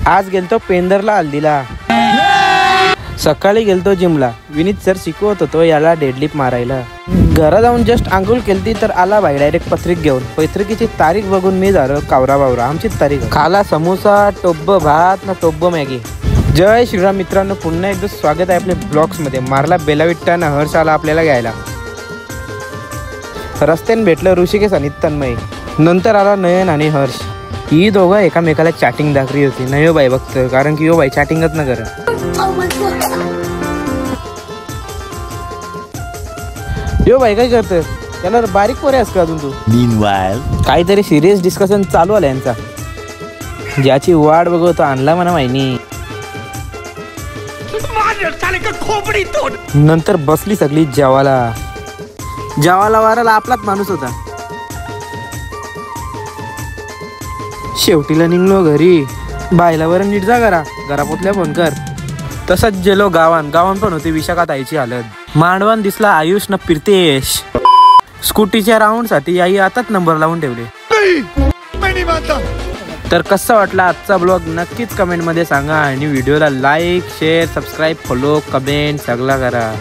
आज गेलतो पेंदरला हल्दीला. सकाळी गेलतो जिमला. विनीत सर शिकवत होतो याला डेडलिफ्ट मारायला. घरा जाऊन जस्ट आंघोळ केलती तर आला बाई डायरेक्ट पत्रिक घेऊन. पैत्रिकीची तारीख बघून मी झालो कावरा बावरा. आमची तारीख खाला समोसा, टोब्ब भात ना टोब्ब मॅगी. जय श्रीराम मित्रांनो, पुन्हा एकदा स्वागत आहे आपल्या ब्लॉग्स मध्ये. मारला बेलाविट्टा ना हर्ष आला आपल्याला घ्यायला. रस्त्याने भेटलं ऋषिकेश आणि तन्मय. नंतर आला नयन आणि हर्ष. ही दोघं एकामेकाला चॅटिंग दाखली होती. नाही हो बाई बघतं, कारण की हो बाई चॅटिंगच न कर. यो बाई काय करतं, त्याला बारीक पोरे आहेस का अजून तू? काहीतरी सिरियस डिस्कशन चालू आलं यांचा. ज्याची वाट बघतो आणला म्हणा माहिनी. नंतर बसली सगळी जेवाला. जेवाला वाराला आपलाच माणूस होता. शेवटीला निघलो घरी. बायलावर नीट जा घरा पोचल्या फोन कर. तसंच गेलो गावान पण होती विशाखा ताईची हालत. मांडवान दिसला आयुष न प्रितेश. स्कूटीच्या राऊंड साठी आई आताच नंबर लावून ठेवले. तर कसा वाटला आजचा ब्लॉग नक्कीच कमेंट मध्ये सांगा. आणि व्हिडिओला like, share, subscribe, follow, comment सगळा करा.